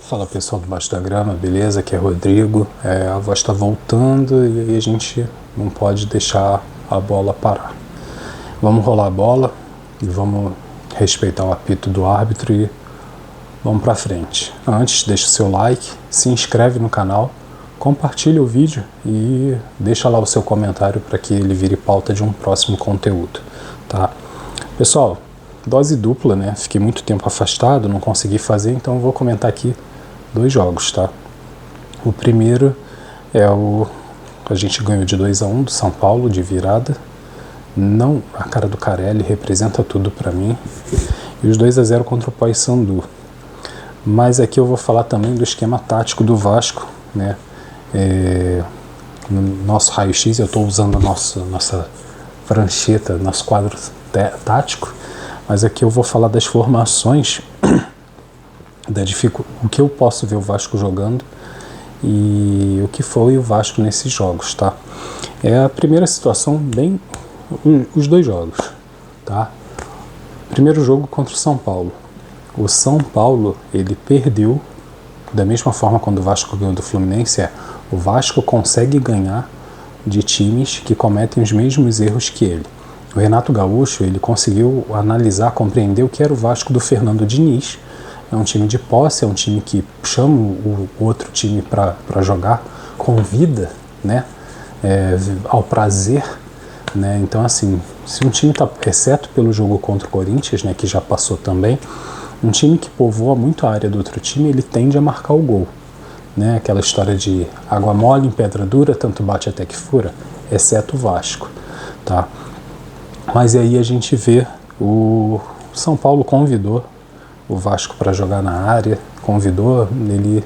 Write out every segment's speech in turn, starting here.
Fala pessoal do Baixo da Grama, beleza? Aqui é Rodrigo. A voz está voltando e aí a gente não pode deixar a bola parar. Vamos rolar a bola e vamos respeitar o apito do árbitro e vamos pra frente. Antes, deixa o seu like, se inscreve no canal, compartilha o vídeo e deixa lá o seu comentário para que ele vire pauta de um próximo conteúdo, tá? Pessoal, dose dupla, né? Fiquei muito tempo afastado, não consegui fazer, então eu vou comentar aqui 2 jogos, tá? O primeiro é a gente ganhou de 2-1 do São Paulo de virada. Não, a cara do Carelli representa tudo para mim. E os 2-0 contra o Paysandu. Mas aqui eu vou falar também do esquema tático do Vasco, né? No nosso raio-x, eu estou usando a nossa prancheta, nosso quadro tático, mas aqui eu vou falar das formações, o que eu posso ver o Vasco jogando e o que foi o Vasco nesses jogos, tá? A primeira situação, os 2 jogos, tá? Primeiro jogo contra o São Paulo. O São Paulo, ele perdeu, da mesma forma quando o Vasco ganhou do Fluminense, o Vasco consegue ganhar de times que cometem os mesmos erros que ele. O Renato Gaúcho, ele conseguiu analisar, compreender o que era o Vasco do Fernando Diniz. É um time de posse, é um time que chama o outro time para jogar, convida, né, ao prazer, né? Então, assim, se um time está, exceto pelo jogo contra o Corinthians, né, que já passou também, um time que povoa muito a área do outro time, ele tende a marcar o gol, né? Aquela história de água mole em pedra dura, tanto bate até que fura, exceto o Vasco, tá? Mas aí a gente vê o São Paulo convidou o Vasco para jogar na área, convidou ele,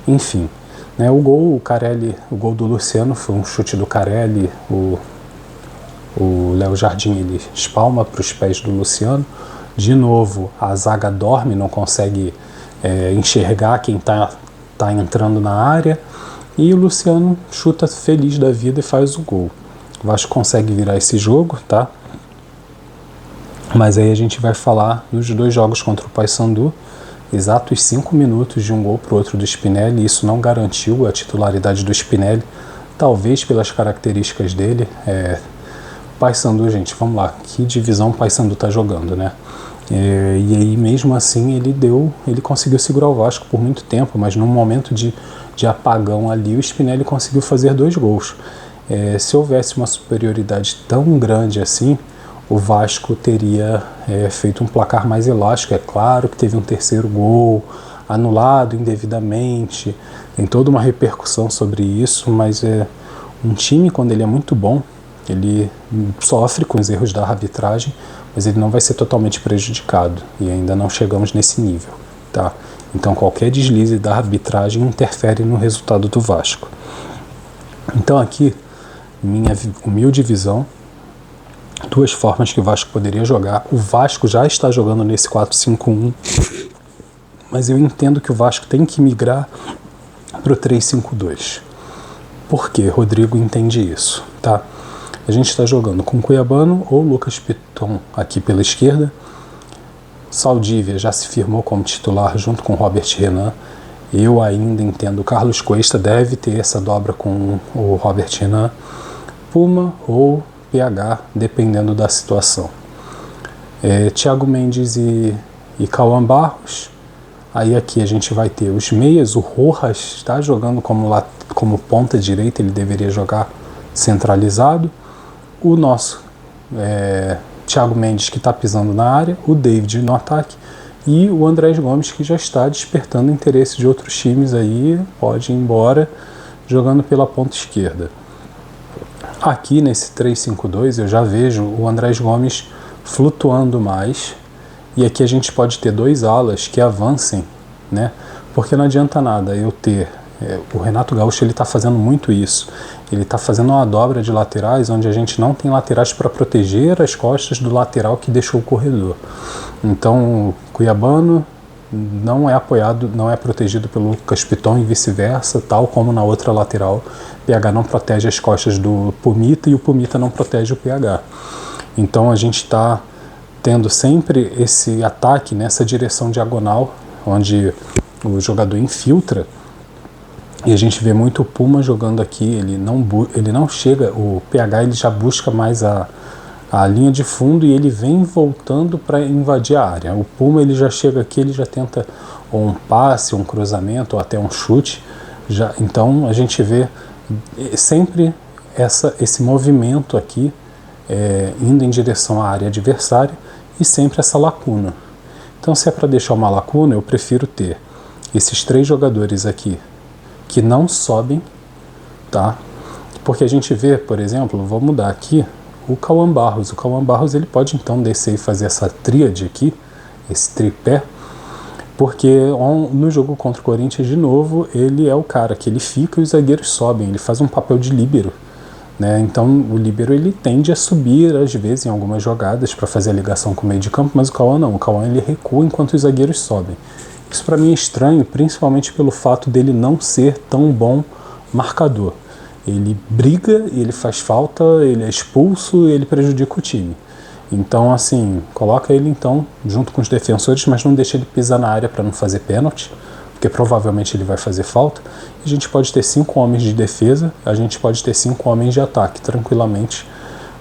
enfim, né? O gol do Luciano foi um chute do Carelli, o Léo Jardim ele espalma para os pés do Luciano. De novo, a zaga dorme, não consegue enxergar quem tá entrando na área, e o Luciano chuta feliz da vida e faz o gol. O Vasco consegue virar esse jogo, tá? Mas aí a gente vai falar dos 2 jogos contra o Paysandu, exatos 5 minutos de um gol pro outro do Spinelli. Isso não garantiu a titularidade do Spinelli, talvez pelas características dele. Paysandu, gente, vamos lá, que divisão o Paysandu tá jogando, né? E aí mesmo assim ele conseguiu segurar o Vasco por muito tempo, mas num momento de apagão ali, o Spinelli conseguiu fazer 2 gols. Se houvesse uma superioridade tão grande assim, o Vasco teria feito um placar mais elástico. É claro que teve um terceiro gol anulado indevidamente, tem toda uma repercussão sobre isso, mas um time, quando ele é muito bom, ele sofre com os erros da arbitragem, mas ele não vai ser totalmente prejudicado, e ainda não chegamos nesse nível, tá? Então qualquer deslize da arbitragem interfere no resultado do Vasco. Então aqui, minha humilde visão, 2 formas que o Vasco poderia jogar. O Vasco já está jogando nesse 4-5-1, mas eu entendo que o Vasco tem que migrar para o 3-5-2. Por que Rodrigo entende isso, tá? A gente está jogando com Cuiabano ou Lucas Piton aqui pela esquerda. Saldívia já se firmou como titular junto com Robert Renan. Eu ainda entendo, o Carlos Cuesta deve ter essa dobra com o Robert Renan. Puma ou PH, dependendo da situação. Thiago Mendes e Cauã Barros. Aí aqui a gente vai ter os meias. O Rojas está jogando como ponta direita, ele deveria jogar centralizado. O nosso Thiago Mendes, que está pisando na área, o David no ataque, e o Andrés Gomes, que já está despertando interesse de outros times aí, pode ir embora jogando pela ponta esquerda. Aqui nesse 3-5-2 eu já vejo o Andrés Gomes flutuando mais, e aqui a gente pode ter 2 alas que avancem, né? Porque não adianta nada eu ter... o Renato Gaúcho, ele está fazendo muito isso. Ele está fazendo uma dobra de laterais onde a gente não tem laterais para proteger as costas do lateral que deixou o corredor. Então, o Cuiabano não é apoiado, não é protegido pelo Lucas Piton e vice-versa, tal como na outra lateral. O PH não protege as costas do Pumita e o Pumita não protege o PH. Então, a gente está tendo sempre esse ataque nessa direção diagonal, onde o jogador infiltra, e a gente vê muito o Puma jogando aqui, ele não chega, o PH ele já busca mais a linha de fundo e ele vem voltando para invadir a área. O Puma ele já chega aqui, ele já tenta ou um passe, um cruzamento ou até um chute. Então a gente vê sempre esse movimento aqui indo em direção à área adversária e sempre essa lacuna. Então se é para deixar uma lacuna, eu prefiro ter esses 3 jogadores aqui que não sobem, tá? Porque a gente vê, por exemplo, vou mudar aqui, o Cauã Barros. O Cauã Barros ele pode então descer e fazer essa tríade aqui, esse tripé, porque no jogo contra o Corinthians de novo, ele é o cara que ele fica e os zagueiros sobem, ele faz um papel de líbero, né? Então o líbero ele tende a subir às vezes em algumas jogadas para fazer a ligação com o meio de campo, mas o Cauã não, o Cauã ele recua enquanto os zagueiros sobem. Isso para mim é estranho, principalmente pelo fato dele não ser tão bom marcador. Ele briga, ele faz falta, ele é expulso e ele prejudica o time. Então, assim, coloca ele então junto com os defensores, mas não deixa ele pisar na área para não fazer pênalti, porque provavelmente ele vai fazer falta. A gente pode ter 5 homens de defesa, a gente pode ter 5 homens de ataque tranquilamente.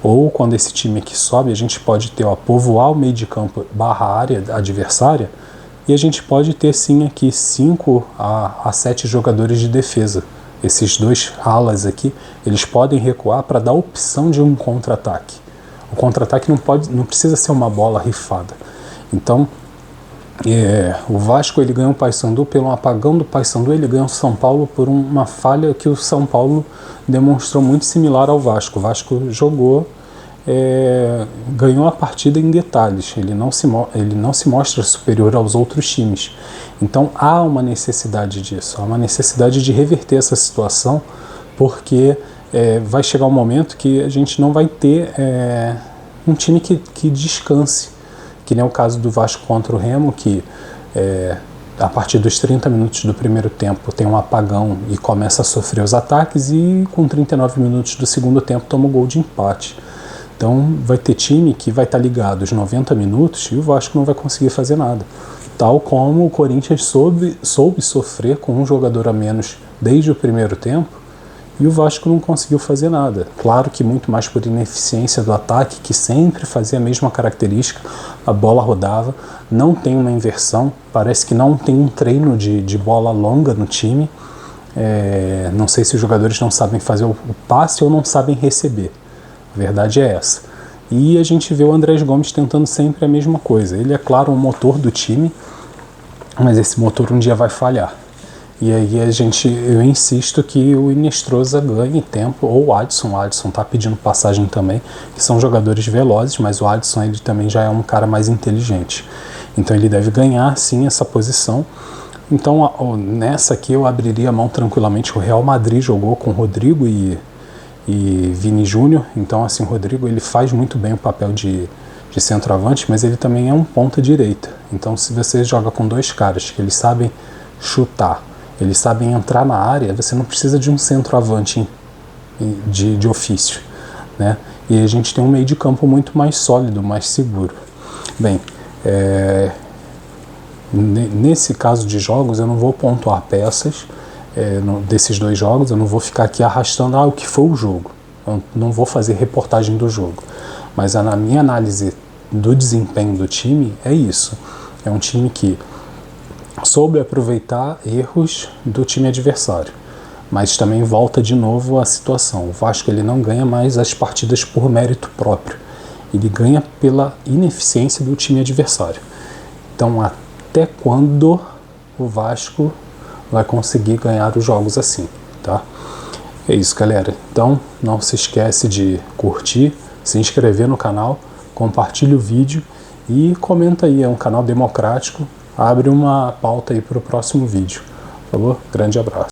Ou quando esse time aqui sobe, a gente pode ter, povoar o meio de campo barra área adversária, e a gente pode ter sim aqui 5 a 7 jogadores de defesa. Esses 2 alas aqui, eles podem recuar para dar opção de um contra-ataque. O contra-ataque não precisa ser uma bola rifada. Então, o Vasco ele ganha o Paysandu pelo apagão do Paysandu, ele ganha o São Paulo por uma falha que o São Paulo demonstrou muito similar ao Vasco. O Vasco jogou, ganhou a partida em detalhes, ele não se mostra superior aos outros times. Então há uma necessidade disso, há uma necessidade de reverter essa situação, porque vai chegar um momento que a gente não vai ter um time que descanse, que nem o caso do Vasco contra o Remo, que a partir dos 30 minutos do primeiro tempo tem um apagão e começa a sofrer os ataques, e com 39 minutos do segundo tempo toma o gol de empate. Então vai ter time que vai estar ligado os 90 minutos e o Vasco não vai conseguir fazer nada. Tal como o Corinthians soube sofrer com um jogador a menos desde o primeiro tempo e o Vasco não conseguiu fazer nada. Claro que muito mais por ineficiência do ataque, que sempre fazia a mesma característica, a bola rodava, não tem uma inversão, parece que não tem um treino de bola longa no time. Não sei se os jogadores não sabem fazer o passe ou não sabem receber. A verdade é essa. E a gente vê o Andrés Gomes tentando sempre a mesma coisa. Ele é, claro, um motor do time, mas esse motor um dia vai falhar. E aí eu insisto que o Inestrosa ganhe tempo, ou o Adson. O Adson está pedindo passagem também, que são jogadores velozes, mas o Adson ele também já é um cara mais inteligente. Então ele deve ganhar, sim, essa posição. Então nessa aqui eu abriria a mão tranquilamente. O Real Madrid jogou com Rodrigo e Vini Júnior, então assim, o Rodrigo ele faz muito bem o papel de centroavante, mas ele também é um ponta direita. Então se você joga com 2 caras que eles sabem chutar, eles sabem entrar na área, você não precisa de um centroavante de ofício, né? E a gente tem um meio de campo muito mais sólido, mais seguro. Bem, nesse caso de jogos eu não vou pontuar peças desses 2 jogos, eu não vou ficar aqui arrastando o que foi o jogo, eu não vou fazer reportagem do jogo, mas na minha análise do desempenho do time é isso, é um time que soube aproveitar erros do time adversário, mas também volta de novo a situação. O Vasco ele não ganha mais as partidas por mérito próprio, ele ganha pela ineficiência do time adversário. Então até quando o Vasco vai conseguir ganhar os jogos assim, tá? É isso, galera. Então, não se esquece de curtir, se inscrever no canal, compartilha o vídeo e comenta aí. É um canal democrático. Abre uma pauta aí para o próximo vídeo. Por favor? Grande abraço.